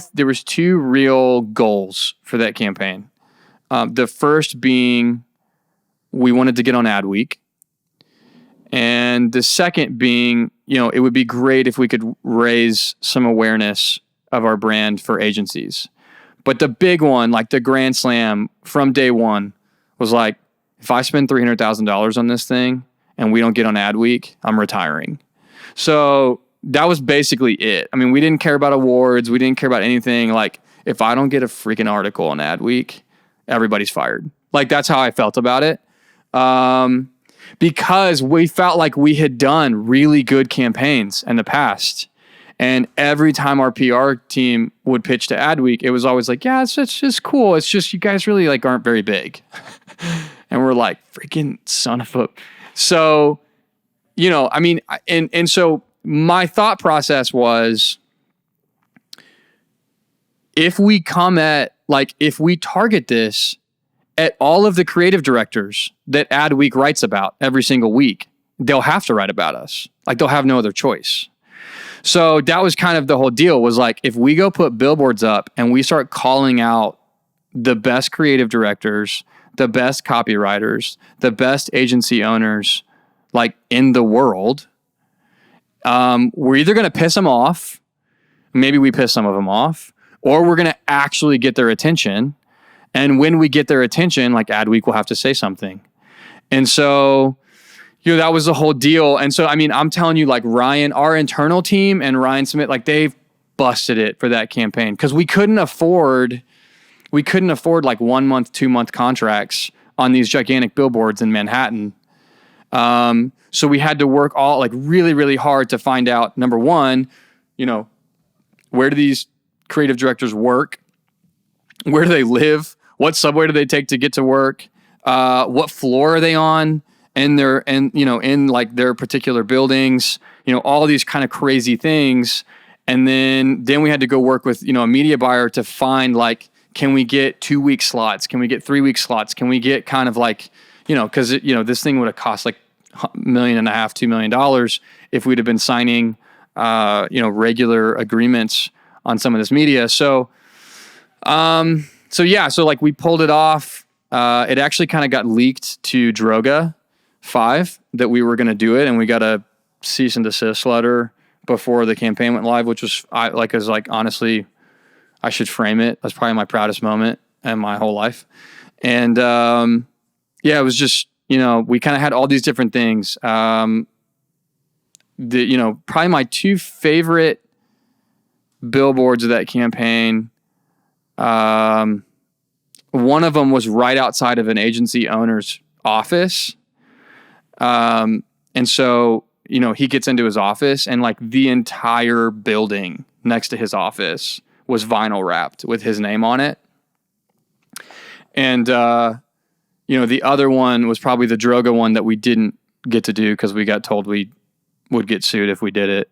real goals for that campaign. The first being we wanted to get on Adweek. And the second being, it would be great if we could raise some awareness of our brand for agencies. But the big one, like the grand slam from day one, was like, if I spend $300,000 on this thing and we don't get on Adweek, I'm retiring. So that was basically it. I mean, we didn't care about awards. We didn't care about anything. Like, if I don't get a freaking article on Adweek, everybody's fired. Like, that's how I felt about it. Because we felt like we had done really good campaigns in the past. And every time our PR team would pitch to Adweek, it was always like, yeah, it's just cool. It's just you guys really like aren't very big. And we're like, freaking son of a. So, you know, I mean, and so my thought process was, if we target this at all of the creative directors that Adweek writes about every single week, they'll have to write about us. Like, they'll have no other choice. So that was kind of the whole deal, was like, if we go put billboards up and we start calling out the best creative directors, the best copywriters, the best agency owners, like, in the world, we're either going to piss them off, maybe we piss some of them off, or we're going to actually get their attention. And when we get their attention, like, Adweek will have to say something. And so, you know, that was the whole deal. And so, I mean, I'm telling you, like, Ryan, our internal team, and Ryan Smith, like, they've busted it for that campaign, because we couldn't afford like 1 month, 2 month contracts on these gigantic billboards in Manhattan. So we had to work all like really, really hard to find out, number one, you know, where do these creative directors work? Where do they live? What subway do they take to get to work? What floor are they on? In like their particular buildings, you know, all these kind of crazy things. And then we had to go work with, you know, a media buyer to find, like, can we get 2-week slots? Can we get 3-week slots? Can we get kind of like, you know, because, you know, this thing would have cost like $1.5 million, $2 million if we'd have been signing, you know, regular agreements on some of this media. So like we pulled it off. It actually kind of got leaked to Droga 5 that we were going to do it, and we got a cease and desist letter before the campaign went live, which was honestly, I should frame it. That's probably my proudest moment in my whole life. And it was just, you know, we kind of had all these different things. You know, probably my 2 favorite billboards of that campaign. One of them was right outside of an agency owner's office. And so, you know, he gets into his office, and like the entire building next to his office was vinyl wrapped with his name on it. And, you know, the other one was probably the Droga one that we didn't get to do because we got told we would get sued if we did it.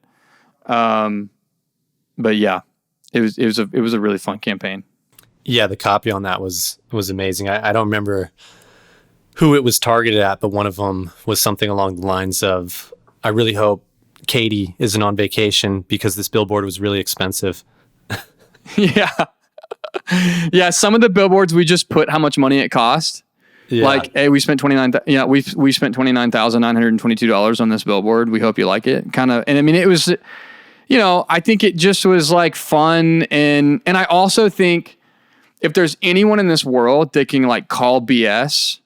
But yeah, it was a really fun campaign. Yeah, the copy on that was amazing. I don't remember who it was targeted at, but one of them was something along the lines of, I really hope Katie isn't on vacation because this billboard was really expensive. Yeah. Yeah, some of the billboards we just put how much money it cost. Yeah. Like, hey, we spent we spent $29,922 on this billboard. We hope you like it. Kind of, and I mean, it was, you know, I think it just was like fun, and I also think if there's anyone in this world that can like call BS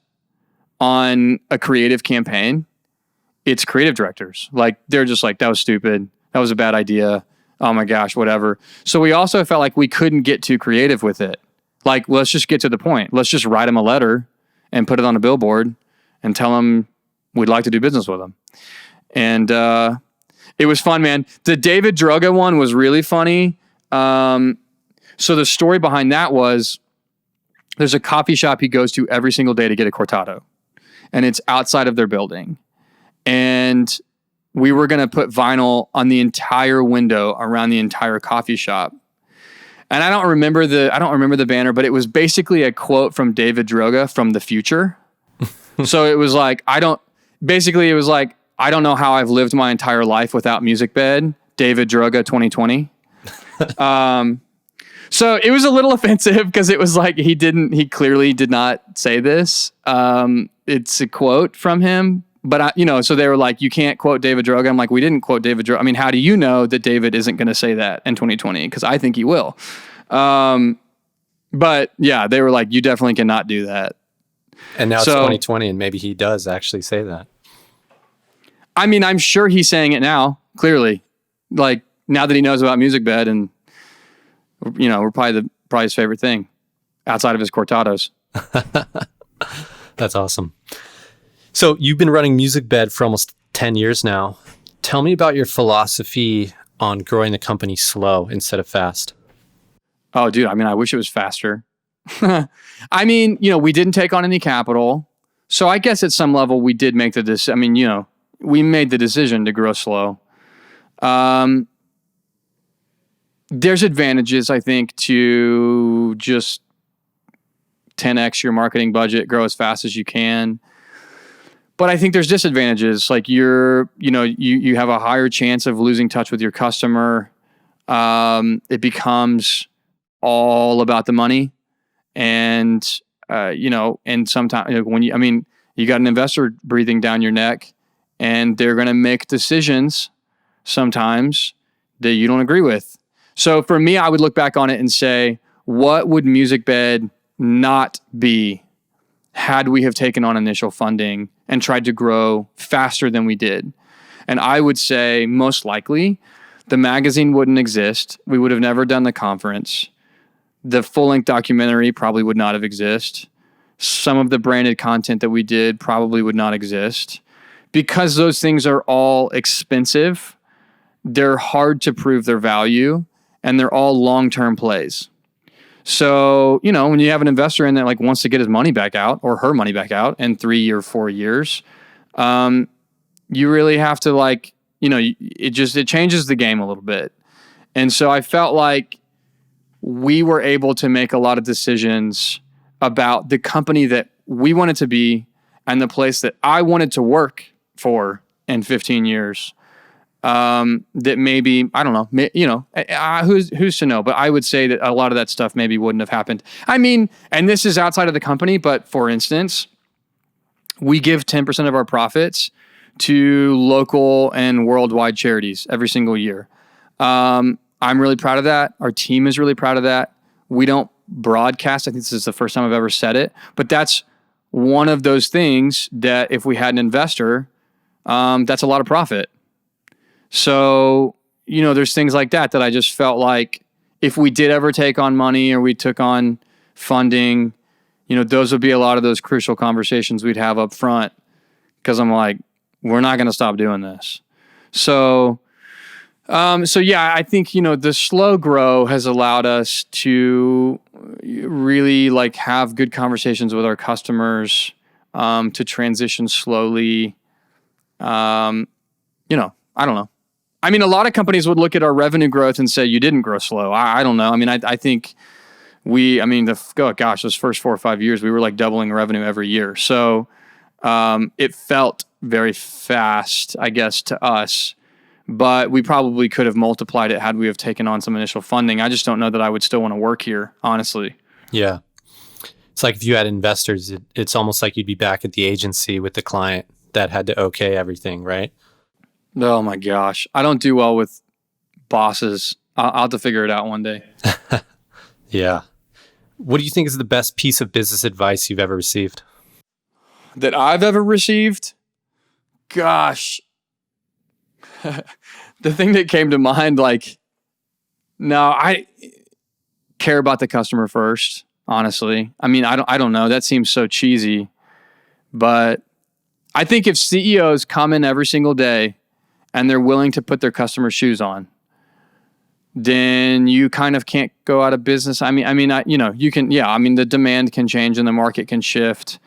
on a creative campaign, it's creative directors. Like, they're just like, that was stupid. That was a bad idea. Oh my gosh, whatever. So we also felt like we couldn't get too creative with it. Like, let's just get to the point. Let's just write them a letter and put it on a billboard and tell them we'd like to do business with them. And it was fun, man. The David Droga one was really funny. So the story behind that was, there's a coffee shop he goes to every single day to get a cortado, and it's outside of their building. And we were going to put vinyl on the entire window around the entire coffee shop. And I don't remember the banner, but it was basically a quote from David Droga from the future. So it was like, I don't know how I've lived my entire life without Musicbed, David Droga 2020. So it was a little offensive because it was like, he clearly did not say this. It's a quote from him. But so they were like, you can't quote David Droga. I'm like, we didn't quote David Droga. I mean, how do you know that David isn't going to say that in 2020? Because I think he will. But yeah, they were like, you definitely cannot do that. And now it's 2020, and maybe he does actually say that. I mean, I'm sure he's saying it now. Clearly, like, now that he knows about Musicbed, and you know, we're probably his favorite thing outside of his cortados. That's awesome. So you've been running Musicbed for almost 10 years now. Tell me about your philosophy on growing the company slow instead of fast? Oh, dude, I mean, I wish it was faster. I mean, we didn't take on any capital. So I guess at some level we did make the decision. I mean, we made the decision to grow slow. There's advantages, I think, to just 10x your marketing budget, grow as fast as you can. But I think there's disadvantages. Like you have a higher chance of losing touch with your customer. It becomes all about the money. And, and sometimes you got an investor breathing down your neck and they're going to make decisions sometimes that you don't agree with. So for me, I would look back on it and say, what would Musicbed not be had we have taken on initial funding and tried to grow faster than we did? And I would say most likely the magazine wouldn't exist. We would have never done the conference. The full-length documentary probably would not have existed. Some of the branded content that we did probably would not exist. Because those things are all expensive, they're hard to prove their value, and they're all long-term plays. So, when you have an investor in that wants to get his money back out or her money back out in 3 or 4 years, you really have to it changes the game a little bit. And so I felt like we were able to make a lot of decisions about the company that we wanted to be and the place that I wanted to work for in 15 years. That maybe, I don't know, who's to know, but I would say that a lot of that stuff maybe wouldn't have happened. I mean, and this is outside of the company, but for instance, we give 10% of our profits to local and worldwide charities every single year. I'm really proud of that. Our team is really proud of that. We don't broadcast. I think this is the first time I've ever said it, but that's one of those things that if we had an investor, that's a lot of profit. So, there's things like that I just felt like if we did ever take on money or we took on funding, those would be a lot of those crucial conversations we'd have up front. Cause I'm like, we're not going to stop doing this. So yeah, I think, the slow grow has allowed us to really have good conversations with our customers, to transition slowly. I don't know. I mean, a lot of companies would look at our revenue growth and say, you didn't grow slow. I don't know. I mean, I think those first 4 or 5 years, we were doubling revenue every year. So, it felt very fast, I guess, to us, but we probably could have multiplied it had we have taken on some initial funding. I just don't know that I would still want to work here, honestly. Yeah. It's like if you had investors, it's almost like you'd be back at the agency with the client that had to okay everything, right? Oh my gosh. I don't do well with bosses. I'll have to figure it out one day. Yeah. What do you think is the best piece of business advice you've ever received? That I've ever received? Gosh. The thing that came to mind, I care about the customer first, honestly. I mean, I don't know. That seems so cheesy, but I think if CEOs come in every single day and they're willing to put their customer's shoes on, then you kind of can't go out of business. You can, the demand can change and the market can shift,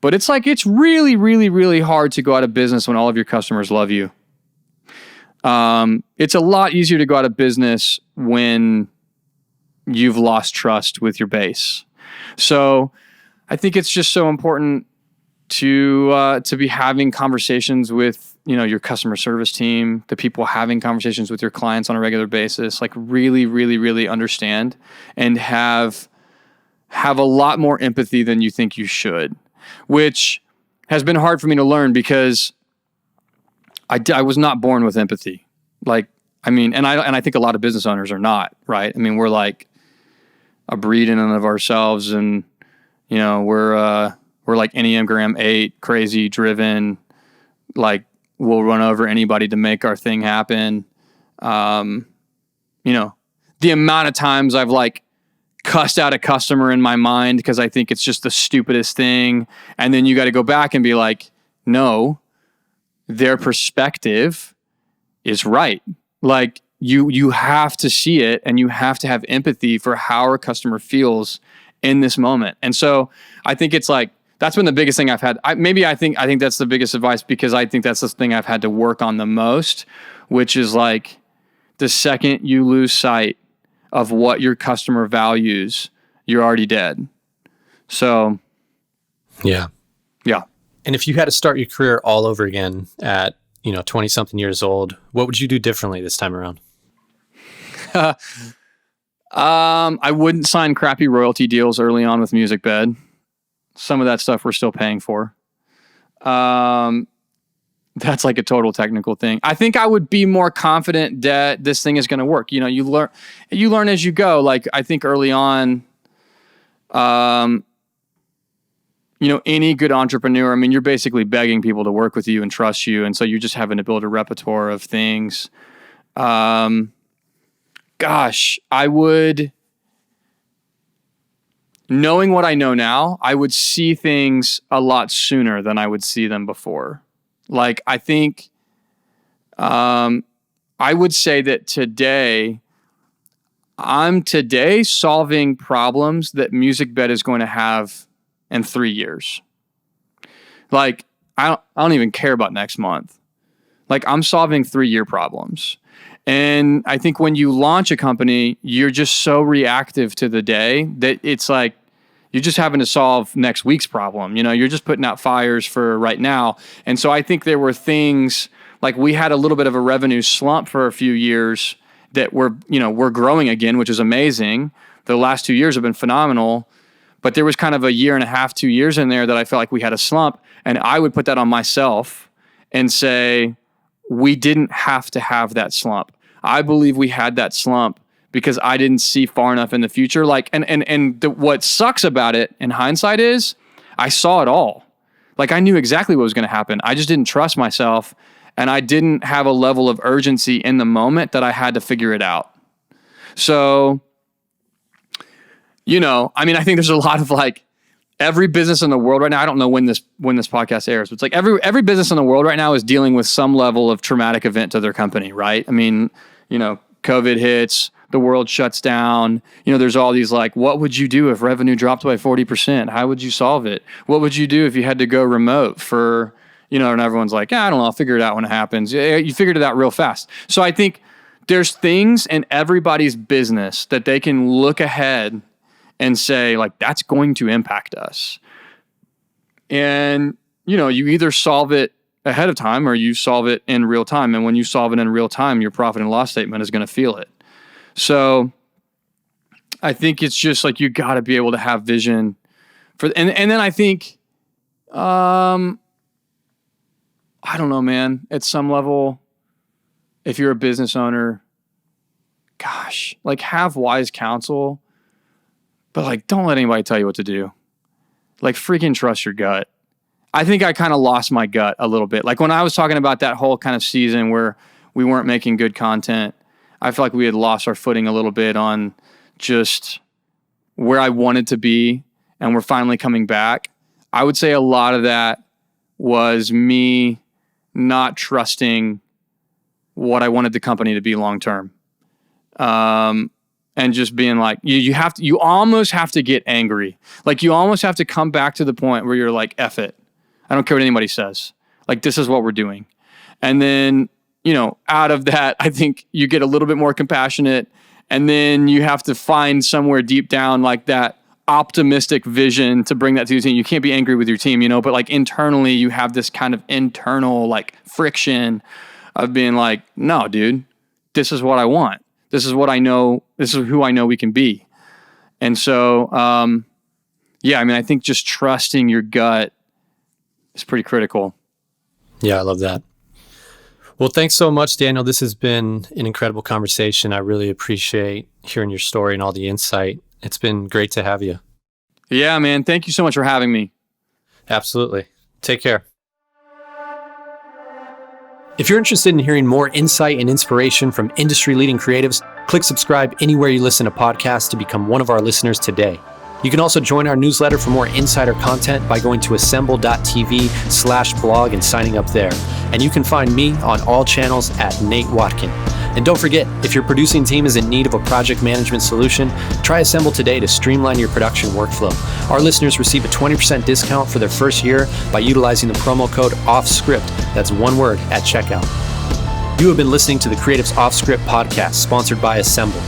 but it's really, really, really hard to go out of business when all of your customers love you. It's a lot easier to go out of business when you've lost trust with your base. So I think it's just so important to be having conversations with, your customer service team, the people having conversations with your clients on a regular basis, really, really, really understand and have a lot more empathy than you think you should, which has been hard for me to learn because I was not born with empathy. And I think a lot of business owners are not, right? I mean, we're a breed in and of ourselves, and we're Enneagram 8, crazy, driven, we'll run over anybody to make our thing happen. The amount of times I've cussed out a customer in my mind because I think it's just the stupidest thing, and then you got to go back and be no, their perspective is right. you have to see it, and you have to have empathy for how our customer feels in this moment. And so I think it's like, that's been the biggest thing I've had. I think that's the biggest advice, because I think that's the thing I've had to work on the most, which is like, the second you lose sight of what your customer values, you're already dead. So, yeah. Yeah. And if you had to start your career all over again at, 20 something years old, what would you do differently this time around? I wouldn't sign crappy royalty deals early on with Musicbed. Some of that stuff we're still paying for. That's like a total technical thing. I think I would be more confident that this thing is going to work. You learn as you go. Like, I think early on, any good entrepreneur, I mean, you're basically begging people to work with you and trust you. And so you're just having to build a repertoire of things. Knowing what I know now, I would see things a lot sooner than I would see them before. Like, I think, I would say that today, I'm solving problems that Musicbed is going to have in 3 years. Like, I don't even care about next month. Like, I'm solving 3-year problems. And I think when you launch a company, you're just so reactive to the day that it's like, you're just having to solve next week's problem. You're just putting out fires for right now. And so I think there were things like, we had a little bit of a revenue slump for a few years that we're growing again, which is amazing. The last 2 years have been phenomenal, but there was kind of a year and a half, 2 years in there that I felt like we had a slump, and I would put that on myself and say, we didn't have to have that slump. I believe we had that slump because I didn't see far enough in the future. Like, what sucks about it in hindsight is I saw it all. Like, I knew exactly what was going to happen. I just didn't trust myself, and I didn't have a level of urgency in the moment that I had to figure it out. So, I think there's a lot of like, every business in the world right now, I don't know when this podcast airs, but it's like every business in the world right now is dealing with some level of traumatic event to their company, right? I mean, COVID hits, the world shuts down. There's all these like, what would you do if revenue dropped by 40%? How would you solve it? What would you do if you had to go remote for, and everyone's like, I don't know, I'll figure it out when it happens. You figured it out real fast. So I think there's things in everybody's business that they can look ahead and say, like, that's going to impact us. And, you either solve it ahead of time or you solve it in real time. And when you solve it in real time, your profit and loss statement is going to feel it. So I think it's just like, you got to be able to have vision for, and then I think, I don't know, man, at some level, if you're a business owner, gosh, like, have wise counsel, but like, don't let anybody tell you what to do. Like, freaking trust your gut. I think I kind of lost my gut a little bit. Like, when I was talking about that whole kind of season where we weren't making good content, I feel like we had lost our footing a little bit on just where I wanted to be, and we're finally coming back. I would say a lot of that was me not trusting what I wanted the company to be long term. And just being like, you almost have to get angry. Like, you almost have to come back to the point where you're like, F it. I don't care what anybody says. Like, this is what we're doing. And then, out of that, I think you get a little bit more compassionate, and then you have to find somewhere deep down like that optimistic vision to bring that to your team. You can't be angry with your team, but like, internally you have this kind of internal like friction of being like, no, dude, this is what I want. This is what I know. This is who I know we can be. And so, I think just trusting your gut is pretty critical. Yeah, I love that. Well, thanks so much, Daniel. This has been an incredible conversation. I really appreciate hearing your story and all the insight. It's been great to have you. Yeah, man. Thank you so much for having me. Absolutely. Take care. If you're interested in hearing more insight and inspiration from industry-leading creatives, click subscribe anywhere you listen to podcasts to become one of our listeners today. You can also join our newsletter for more insider content by going to assemble.tv/blog and signing up there. And you can find me on all channels at Nate Watkin. And don't forget, if your producing team is in need of a project management solution, try Assemble today to streamline your production workflow. Our listeners receive a 20% discount for their first year by utilizing the promo code Offscript. That's one word at checkout. You have been listening to the Creatives Offscript podcast, sponsored by Assemble.